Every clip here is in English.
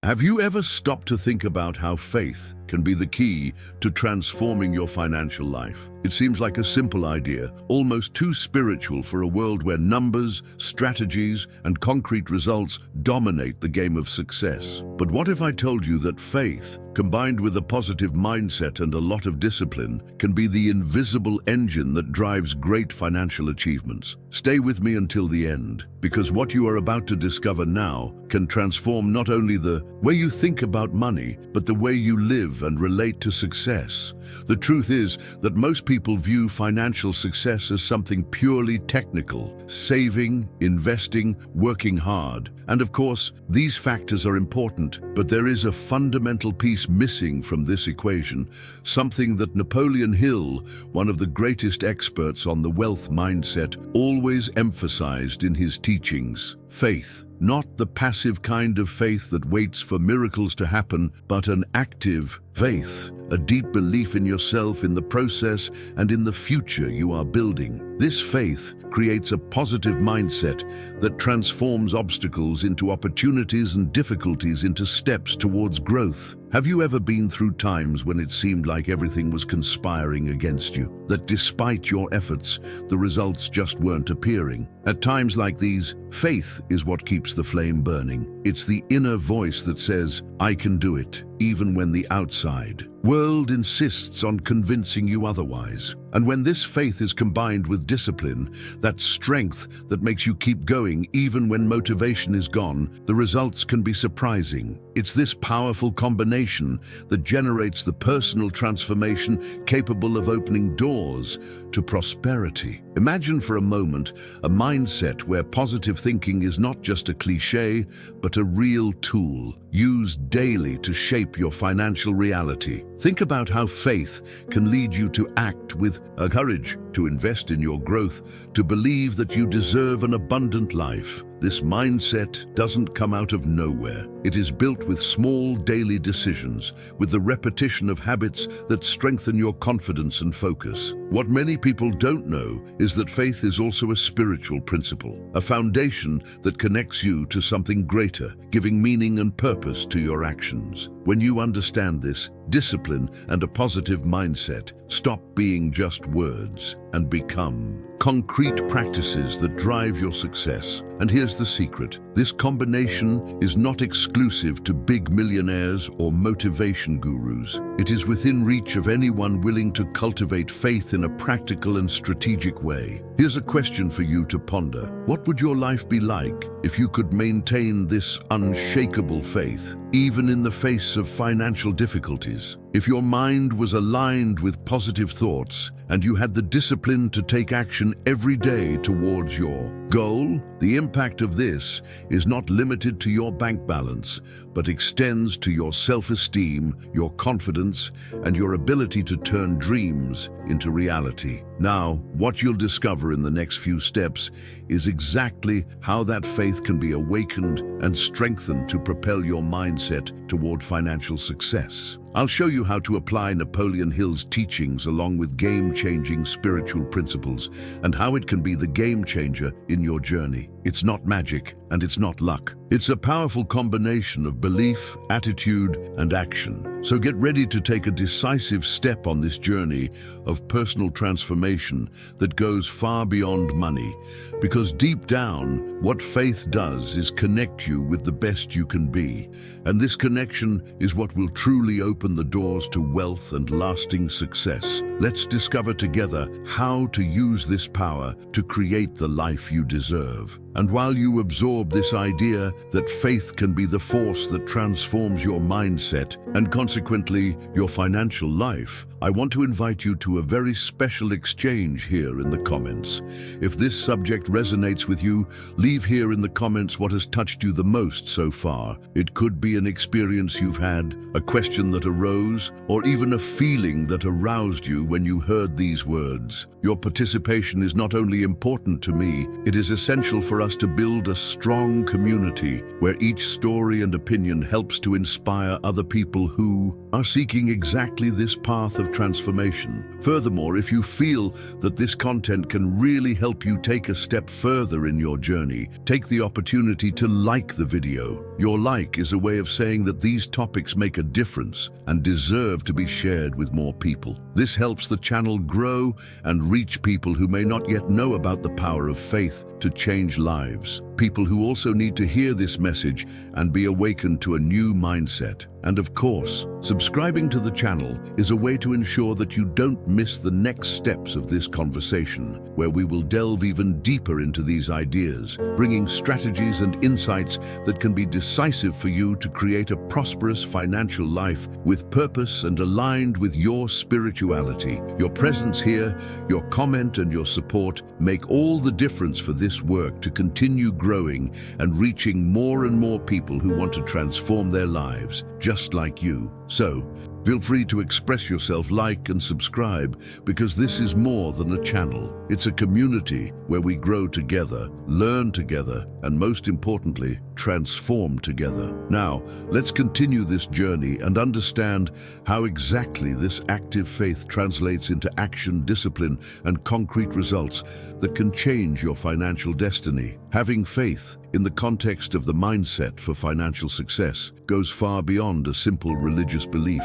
Have you ever stopped to think about how faith can be the key to transforming your financial life? It seems like a simple idea, almost too spiritual for a world where numbers, strategies, and concrete results dominate the game of success. But what if I told you that faith, combined with a positive mindset and a lot of discipline, can be the invisible engine that drives great financial achievements? Stay with me until the end, because what you are about to discover now can transform not only the way you think about money, but the way you live and relate to success. The truth is that most people view financial success as something purely technical: saving, investing, working hard. And of course, these factors are important, but there is a fundamental piece missing from this equation, something that Napoleon Hill, one of the greatest experts on the wealth mindset, always emphasized in his teachings: faith. Not the passive kind of faith that waits for miracles to happen, but an active faith, a deep belief in yourself, in the process, and in the future you are building. This faith creates a positive mindset that transforms obstacles into opportunities and difficulties into steps towards growth. Have you ever been through times when it seemed like everything was conspiring against you? That despite your efforts, the results just weren't appearing? At times like these, faith is what keeps the flame burning. It's the inner voice that says, "I can do it," even when the outside world insists on convincing you otherwise. And when this faith is combined with discipline, that strength that makes you keep going even when motivation is gone, the results can be surprising. It's this powerful combination that generates the personal transformation capable of opening doors to prosperity. Imagine for a moment a mindset where positive thinking is not just a cliche, but a real tool, used daily to shape your financial reality. Think about how faith can lead you to act with courage, to invest in your growth, to believe that you deserve an abundant life. This mindset doesn't come out of nowhere. It is built with small daily decisions, with the repetition of habits that strengthen your confidence and focus. What many people don't know is that faith is also a spiritual principle, a foundation that connects you to something greater, giving meaning and purpose to your actions. When you understand this, discipline and a positive mindset stop being just words and become concrete practices that drive your success. And here's the secret: this combination is not exclusive to big millionaires or motivation gurus. It is within reach of anyone willing to cultivate faith in a practical and strategic way. Here's a question for you to ponder. What would your life be like if you could maintain this unshakable faith, even in the face of financial difficulties? If your mind was aligned with positive thoughts and you had the discipline to take action every day towards your goal, the impact of this is not limited to your bank balance, but extends to your self-esteem, your confidence, and your ability to turn dreams into reality. Now, what you'll discover in the next few steps is exactly how that faith can be awakened and strengthened to propel your mindset toward financial success. I'll show you how to apply Napoleon Hill's teachings along with game-changing spiritual principles and how it can be the game changer in your journey. It's not magic and it's not luck. It's a powerful combination of belief, attitude, and action. So get ready to take a decisive step on this journey of personal transformation that goes far beyond money. Because deep down, what faith does is connect you with the best you can be. And this connection is what will truly open the doors to wealth and lasting success. Let's discover together how to use this power to create the life you deserve. And while you absorb this idea that faith can be the force that transforms your mindset and consequently your financial life, I want to invite you to a very special exchange here in the comments. If this subject resonates with you, leave here in the comments what has touched you the most so far. It could be an experience you've had, a question that arose, or even a feeling that aroused you when you heard these words. Your participation is not only important to me, it is essential for us to build a strong community where each story and opinion helps to inspire other people who are seeking exactly this path of transformation. Furthermore, if you feel that this content can really help you take a step further in your journey, take the opportunity to like the video. Your like is a way of saying that these topics make a difference and deserve to be shared with more people. This helps the channel grow and reach people who may not yet know about the power of faith to change lives. People who also need to hear this message and be awakened to a new mindset. And of course, subscribing to the channel is a way to ensure that you don't miss the next steps of this conversation, where we will delve even deeper into these ideas, bringing strategies and insights that can be decisive for you to create a prosperous financial life with purpose and aligned with your spirituality. Your presence here, your comment and your support make all the difference for this work to continue growing and reaching more and more people who want to transform their lives, just like you. So, feel free to express yourself, like and subscribe, because this is more than a channel. It's a community where we grow together, learn together, and most importantly, transform together. Now, let's continue this journey and understand how exactly this active faith translates into action, discipline, and concrete results that can change your financial destiny. Having faith in the context of the mindset for financial success goes far beyond a simple religious belief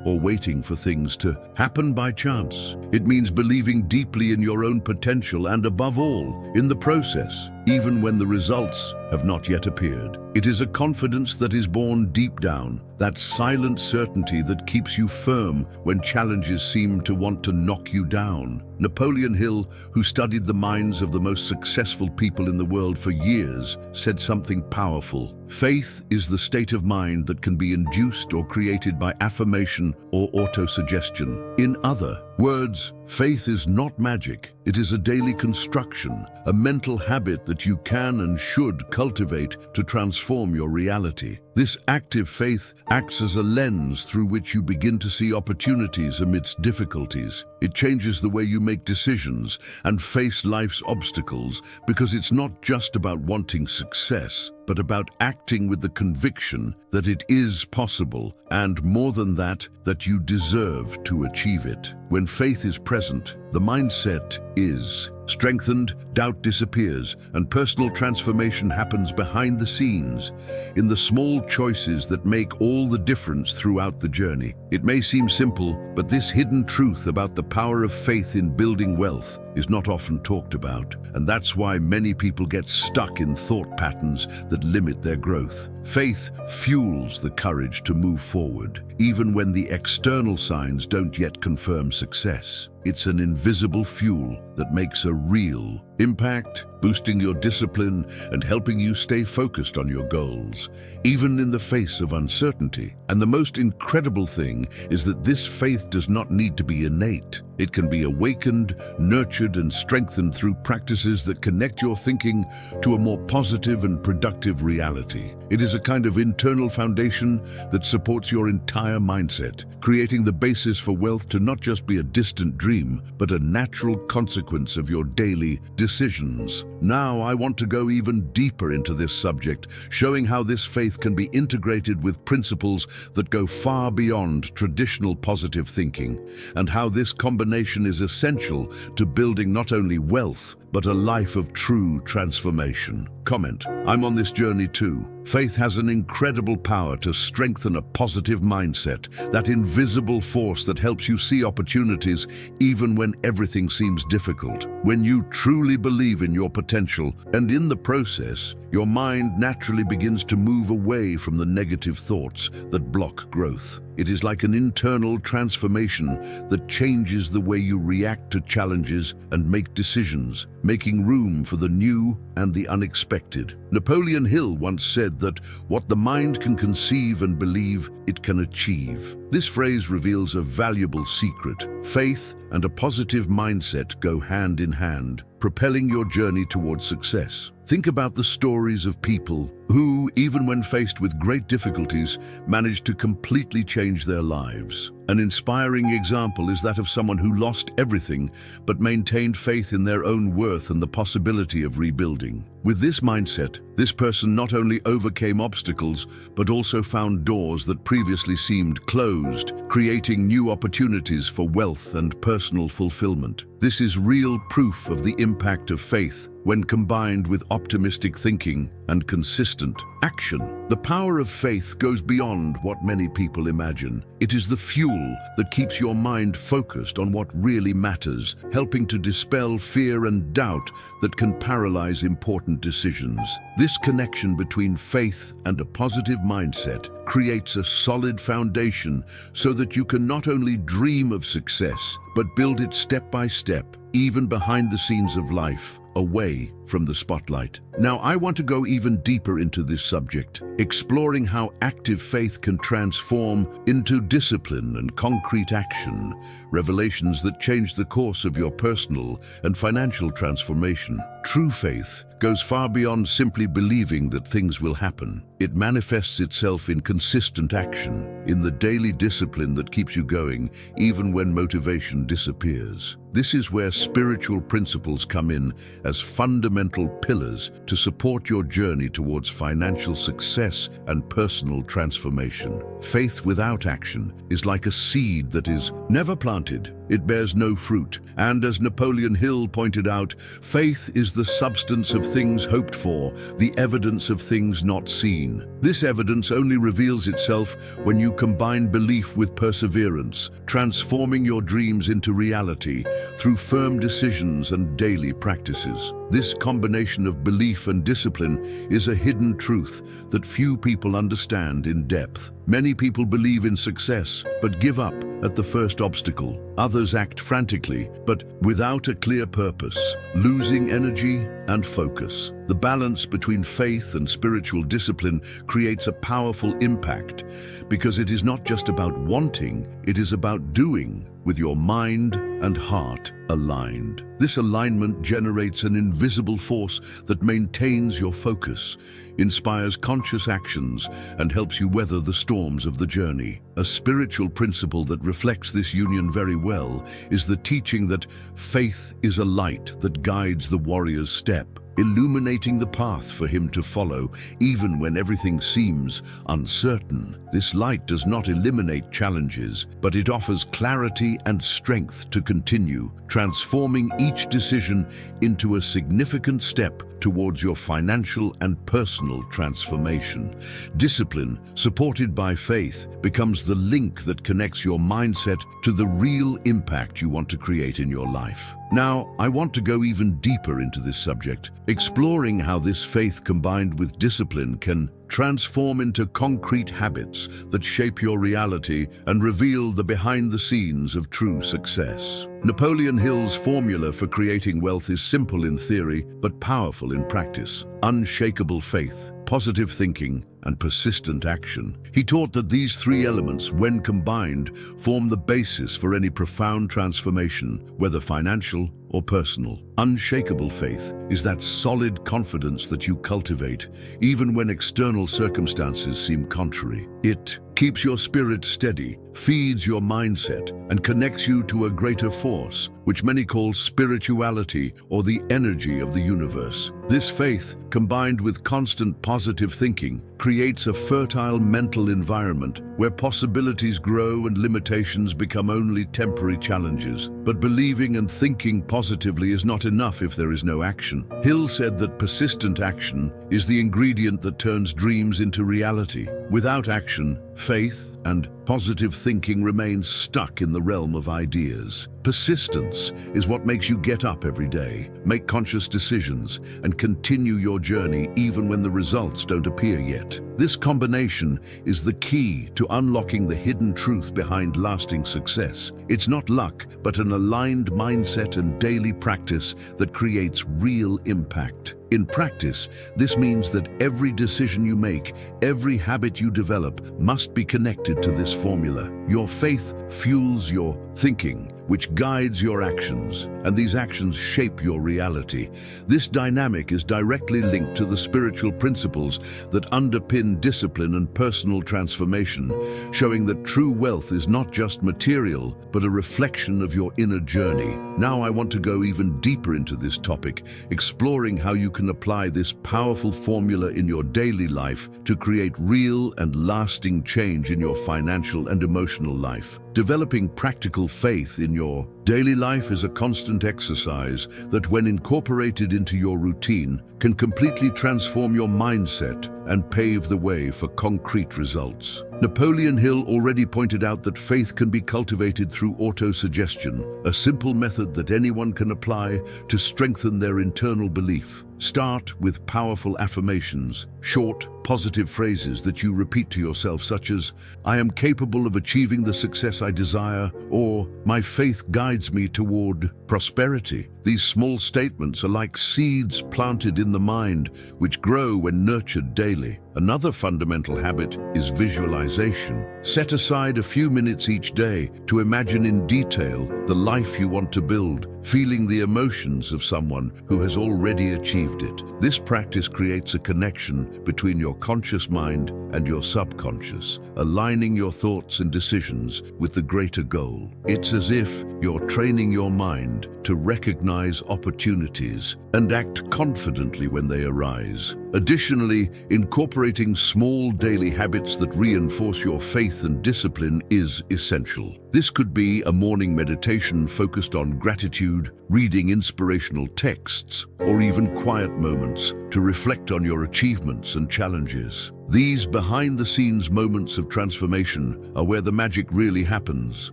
or waiting for things to happen by chance. It means believing deeply in your own potential and, above all, in the process, even when the results have not yet appeared. It is a confidence that is born deep down, that silent certainty that keeps you firm when challenges seem to want to knock you down. Napoleon Hill, who studied the minds of the most successful people in the world for years, said something powerful. Faith is the state of mind that can be induced or created by affirmation or autosuggestion. In other words, faith is not magic. It is a daily construction, a mental habit that you can and should cultivate to transform your reality. This active faith acts as a lens through which you begin to see opportunities amidst difficulties. It changes the way you make decisions and face life's obstacles, because it's not just about wanting success, but about acting with the conviction that it is possible, and more than that, that you deserve to achieve it. When faith is present, the mindset is strengthened, doubt disappears, and personal transformation happens behind the scenes, in the small choices that make all the difference throughout the journey. It may seem simple, but this hidden truth about the power of faith in building wealth is not often talked about, and that's why many people get stuck in thought patterns that limit their growth. Faith fuels the courage to move forward, even when the external signs don't yet confirm success. It's an invisible fuel that makes a real impact, boosting your discipline and helping you stay focused on your goals, even in the face of uncertainty. And the most incredible thing is that this faith does not need to be innate. It can be awakened, nurtured, and strengthened through practices that connect your thinking to a more positive and productive reality. It is a kind of internal foundation that supports your entire mindset, creating the basis for wealth to not just be a distant dream, but a natural consequence of your daily decisions. Now, I want to go even deeper into this subject, showing how this faith can be integrated with principles that go far beyond traditional positive thinking, and how this combination is essential to building not only wealth, but a life of true transformation. Comment: I'm on this journey too. Faith has an incredible power to strengthen a positive mindset, that invisible force that helps you see opportunities even when everything seems difficult. When you truly believe in your potential, and in the process, your mind naturally begins to move away from the negative thoughts that block growth. It is like an internal transformation that changes the way you react to challenges and make decisions, making room for the new and the unexpected. Napoleon Hill once said that what the mind can conceive and believe, it can achieve. This phrase reveals a valuable secret. Faith and a positive mindset go hand in hand, propelling your journey towards success. Think about the stories of people who, even when faced with great difficulties, managed to completely change their lives. An inspiring example is that of someone who lost everything but maintained faith in their own worth and the possibility of rebuilding. With this mindset, this person not only overcame obstacles but also found doors that previously seemed closed, creating new opportunities for wealth and personal fulfillment. This is real proof of the impact of faith when combined with optimistic thinking and consistent action. The power of faith goes beyond what many people imagine. It is the fuel that keeps your mind focused on what really matters, helping to dispel fear and doubt that can paralyze important decisions. This connection between faith and a positive mindset creates a solid foundation so that you can not only dream of success, but build it step by step, even behind the scenes of life, away from the spotlight. Now, I want to go even deeper into this subject, exploring how active faith can transform into discipline and concrete action, revelations that change the course of your personal and financial transformation. True faith goes far beyond simply believing that things will happen. It manifests itself in consistent action, in the daily discipline that keeps you going, even when motivation disappears. This is where spiritual principles come in as fundamental pillars to support your journey towards financial success and personal transformation. Faith without action is like a seed that is never planted. It bears no fruit. And as Napoleon Hill pointed out, faith is the substance of things hoped for, the evidence of things not seen. This evidence only reveals itself when you combine belief with perseverance, transforming your dreams into reality through firm decisions and daily practices. This combination of belief and discipline is a hidden truth that few people understand in depth. Many people believe in success, but give up at the first obstacle. Others act frantically, but without a clear purpose, losing energy and focus. The balance between faith and spiritual discipline creates a powerful impact because it is not just about wanting, it is about doing with your mind and heart aligned. This alignment generates an invisible force that maintains your focus, inspires conscious actions, and helps you weather the storms of the journey. A spiritual principle that reflects this union very well is the teaching that faith is a light that guides the warrior's step, illuminating the path for him to follow, even when everything seems uncertain. This light does not eliminate challenges, but it offers clarity and strength to continue, transforming each decision into a significant step towards your financial and personal transformation. Discipline, supported by faith, becomes the link that connects your mindset to the real impact you want to create in your life. Now, I want to go even deeper into this subject, exploring how this faith combined with discipline can transform into concrete habits that shape your reality and reveal the behind the scenes of true success. Napoleon Hill's formula for creating wealth is simple in theory, but powerful in practice. Unshakable faith, positive thinking, and persistent action. He taught that these three elements, when combined, form the basis for any profound transformation, whether financial or personal. Unshakable faith is that solid confidence that you cultivate, even when external circumstances seem contrary. It keeps your spirit steady, feeds your mindset, and connects you to a greater force, which many call spirituality or the energy of the universe. This faith, combined with constant positive thinking, creates a fertile mental environment where possibilities grow and limitations become only temporary challenges. But believing and thinking positively is not enough if there is no action. Hill said that persistent action is the ingredient that turns dreams into reality. Without action, faith and positive thinking remains stuck in the realm of ideas. Persistence is what makes you get up every day, make conscious decisions, and continue your journey even when the results don't appear yet. This combination is the key to unlocking the hidden truth behind lasting success. It's not luck, but an aligned mindset and daily practice that creates real impact. In practice, this means that every decision you make, every habit you develop, must be connected to this formula. Your faith fuels your thinking, which guides your actions, and these actions shape your reality. This dynamic is directly linked to the spiritual principles that underpin discipline and personal transformation, showing that true wealth is not just material, but a reflection of your inner journey. Now I want to go even deeper into this topic, exploring how you can apply this powerful formula in your daily life to create real and lasting change in your financial and emotional life. Developing practical faith in your daily life is a constant exercise that, when incorporated into your routine, can completely transform your mindset and pave the way for concrete results. Napoleon Hill already pointed out that faith can be cultivated through autosuggestion, a simple method that anyone can apply to strengthen their internal belief. Start with powerful affirmations, short, positive phrases that you repeat to yourself, such as, "I am capable of achieving the success I desire," or "My faith guides me toward prosperity." These small statements are like seeds planted in the mind, which grow when nurtured daily. Another fundamental habit is visualization. Set aside a few minutes each day to imagine in detail the life you want to build, feeling the emotions of someone who has already achieved it. This practice creates a connection between your conscious mind and your subconscious, aligning your thoughts and decisions with the greater goal. It's as if you're training your mind to recognize opportunities and act confidently when they arise. Additionally, incorporating small daily habits that reinforce your faith and discipline is essential. This could be a morning meditation focused on gratitude, reading inspirational texts, or even quiet moments to reflect on your achievements and challenges. These behind-the-scenes moments of transformation are where the magic really happens.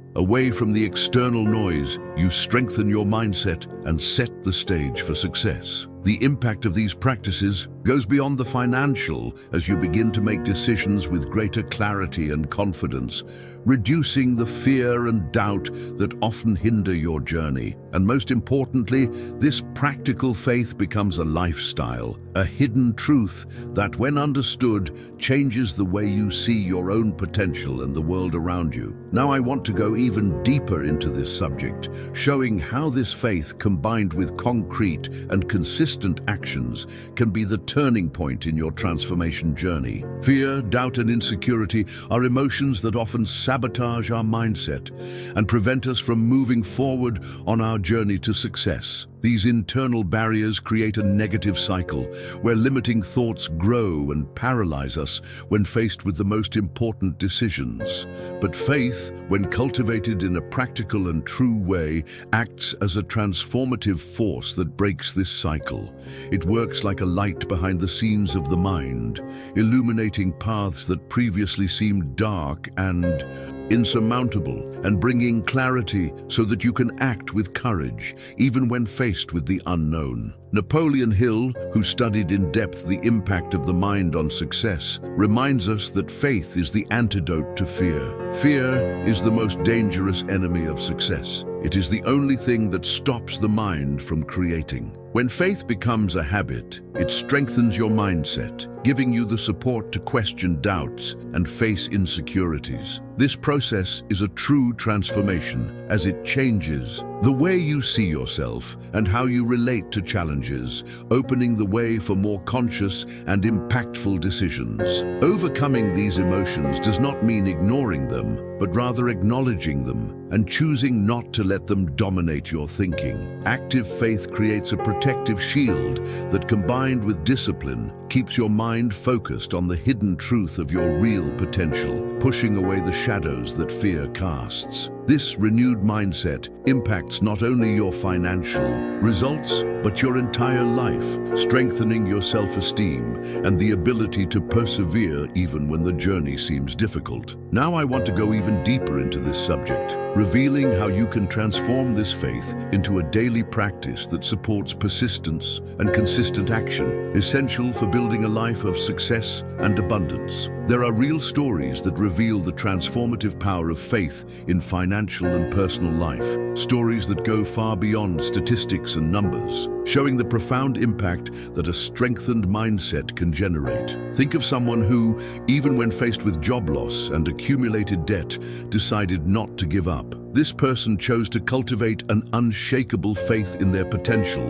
Away from the external noise, you strengthen your mindset and set the stage for success. The impact of these practices goes beyond the financial as you begin to make decisions with greater clarity and confidence, reducing the fear and doubt that often hinder your journey. And most importantly, this practical faith becomes a lifestyle, a hidden truth that, when understood, changes the way you see your own potential and the world around you. Now I want to go even deeper into this subject, showing how this faith, combined with concrete and consistent actions, can be the turning point in your transformation journey. Fear, doubt, and insecurity are emotions that often sabotage our mindset and prevent us from moving forward on our journey to success. These internal barriers create a negative cycle where limiting thoughts grow and paralyze us when faced with the most important decisions. But faith, when cultivated in a practical and true way, acts as a transformative force that breaks this cycle. It works like a light behind the scenes of the mind, illuminating paths that previously seemed dark and insurmountable, and bringing clarity so that you can act with courage, even when faced with the unknown. Napoleon Hill, who studied in depth the impact of the mind on success, reminds us that faith is the antidote to fear. Fear is the most dangerous enemy of success. It is the only thing that stops the mind from creating. When faith becomes a habit, it strengthens your mindset, giving you the support to question doubts and face insecurities. This process is a true transformation, as it changes the way you see yourself and how you relate to challenges, opening the way for more conscious and impactful decisions. Overcoming these emotions does not mean ignoring them, but rather acknowledging them and choosing not to let them dominate your thinking. Active faith creates a protective shield that, combined with discipline, keeps your mind focused on the hidden truth of your real potential, pushing away the shadows that fear casts. This renewed mindset impacts not only your financial results, but your entire life, strengthening your self-esteem and the ability to persevere even when the journey seems difficult. Now I want to go even deeper into this subject, revealing how you can transform this faith into a daily practice that supports persistence and consistent action, essential for building a life of success and abundance. There are real stories that reveal the transformative power of faith in financial and personal life, stories that go far beyond statistics and numbers, showing the profound impact that a strengthened mindset can generate. Think of someone who, even when faced with job loss and accumulated debt, decided not to give up. This person chose to cultivate an unshakable faith in their potential,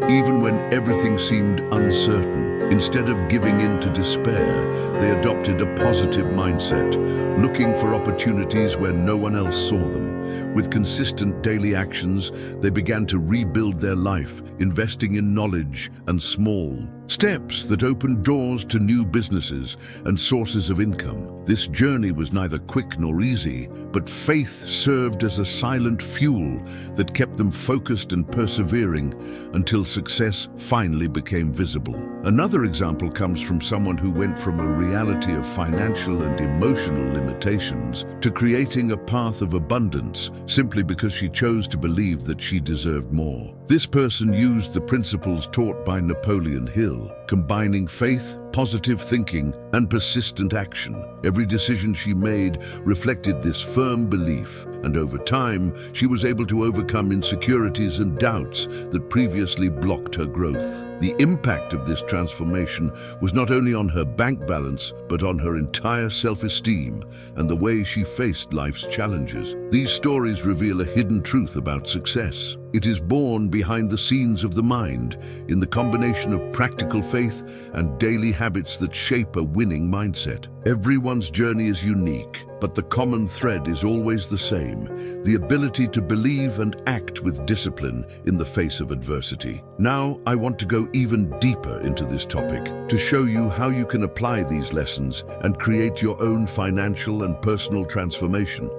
even when everything seemed uncertain. Instead of giving in to despair, they adopted a positive mindset, looking for opportunities where no one else saw them. With consistent daily actions, they began to rebuild their life, investing in knowledge and small steps that opened doors to new businesses and sources of income. This journey was neither quick nor easy, but faith served as a silent fuel that kept them focused and persevering until success finally became visible. Another example comes from someone who went from a reality of financial and emotional limitations to creating a path of abundance simply because she chose to believe that she deserved more. This person used the principles taught by Napoleon Hill, combining faith, positive thinking, and persistent action. Every decision she made reflected this firm belief, and over time, she was able to overcome insecurities and doubts that previously blocked her growth. The impact of this transformation was not only on her bank balance, but on her entire self-esteem and the way she faced life's challenges. These stories reveal a hidden truth about success. It is born behind the scenes of the mind, in the combination of practical faith and daily habits that shape a winning mindset. Everyone's journey is unique, but the common thread is always the same: the ability to believe and act with discipline in the face of adversity. Now, I want to go even deeper into this topic to show you how you can apply these lessons and create your own financial and personal transformation.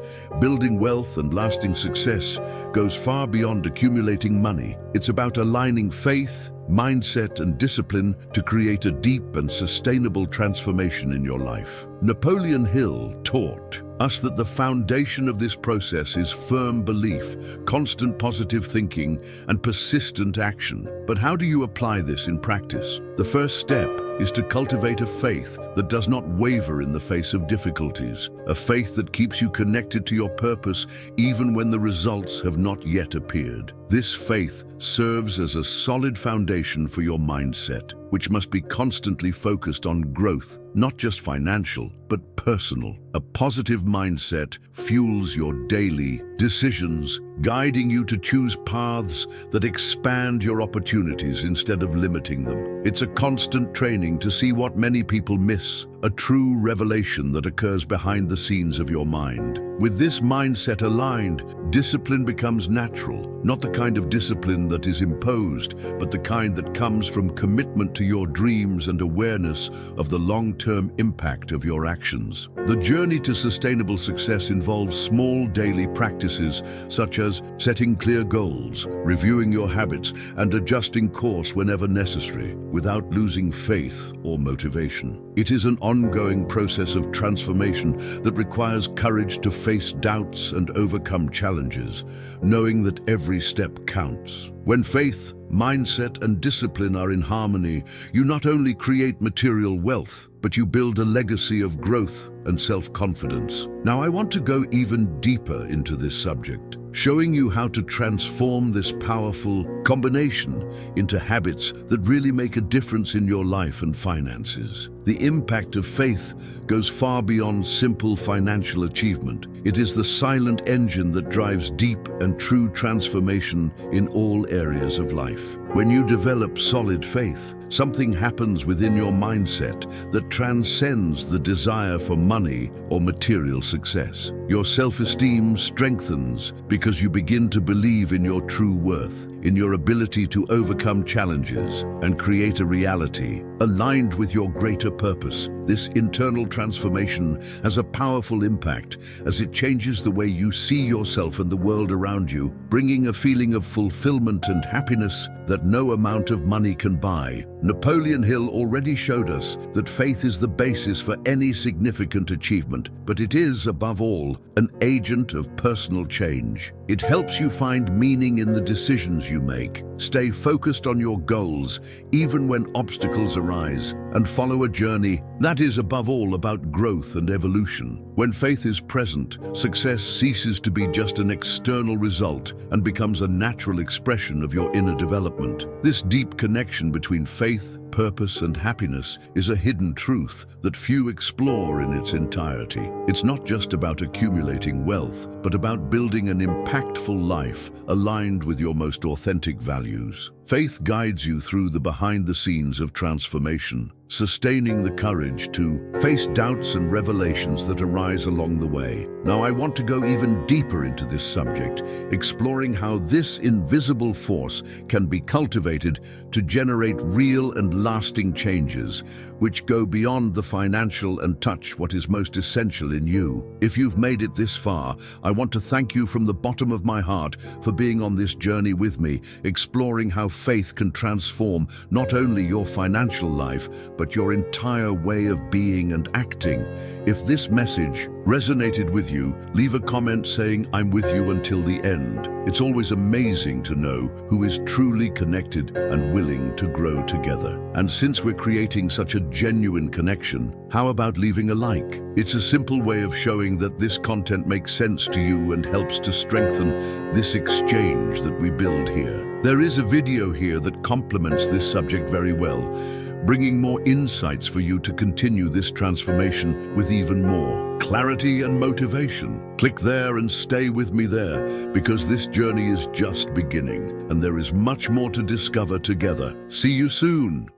Building wealth and lasting success goes far beyond accumulating money. It's about aligning faith, mindset, and discipline to create a deep and sustainable transformation in your life. Napoleon Hill taught us that the foundation of this process is firm belief, constant positive thinking, and persistent action. But how do you apply this in practice? The first step is to cultivate a faith that does not waver in the face of difficulties, a faith that keeps you connected to your purpose even when the results have not yet appeared. This faith serves as a solid foundation for your mindset, which must be constantly focused on growth, not just financial, but personal. A positive mindset fuels your daily decisions, guiding you to choose paths that expand your opportunities instead of limiting them. It's a constant training to see what many people miss, a true revelation that occurs behind the scenes of your mind. With this mindset aligned, discipline becomes natural, not the kind of discipline that is imposed, but the kind that comes from commitment to your dreams and awareness of the long-term impact of your actions. The journey to sustainable success involves small daily practices such as setting clear goals, reviewing your habits, and adjusting course whenever necessary, without losing faith or motivation. It is an ongoing process of transformation that requires courage to face doubts and overcome challenges, knowing that every step counts. When faith, mindset, and discipline are in harmony, you not only create material wealth, but you build a legacy of growth and self-confidence. Now, I want to go even deeper into this subject, showing you how to transform this powerful combination into habits that really make a difference in your life and finances. The impact of faith goes far beyond simple financial achievement. It is the silent engine that drives deep and true transformation in all areas of life. When you develop solid faith, something happens within your mindset that transcends the desire for money or material success. Your self-esteem strengthens because you begin to believe in your true worth, in your ability to overcome challenges and create a reality aligned with your greater purpose. This internal transformation has a powerful impact as it changes the way you see yourself and the world around you, bringing a feeling of fulfillment and happiness that no amount of money can buy. Napoleon Hill already showed us that faith is the basis for any significant achievement, but it is, above all, an agent of personal change. It helps you find meaning in the decisions you make, stay focused on your goals, even when obstacles arise, and follow a journey that is, above all, about growth and evolution. When faith is present, success ceases to be just an external result and becomes a natural expression of your inner development. This deep connection between faith, purpose and happiness is a hidden truth that few explore in its entirety. It's not just about accumulating wealth, but about building an impactful life aligned with your most authentic values. Faith guides you through the behind the scenes of transformation, sustaining the courage to face doubts and revelations that arise along the way. Now, I want to go even deeper into this subject, exploring how this invisible force can be cultivated to generate real and lasting changes, which go beyond the financial and touch what is most essential in you. If you've made it this far, I want to thank you from the bottom of my heart for being on this journey with me, exploring how faith can transform not only your financial life, but your entire way of being and acting. If this message resonated with you, leave a comment saying, "I'm with you until the end." It's always amazing to know who is truly connected and willing to grow together. And since we're creating such a genuine connection, how about leaving a like? It's a simple way of showing that this content makes sense to you and helps to strengthen this exchange that we build here. There is a video here that complements this subject very well, bringing more insights for you to continue this transformation with even more clarity and motivation. Click there and stay with me there, because this journey is just beginning and there is much more to discover together. See you soon.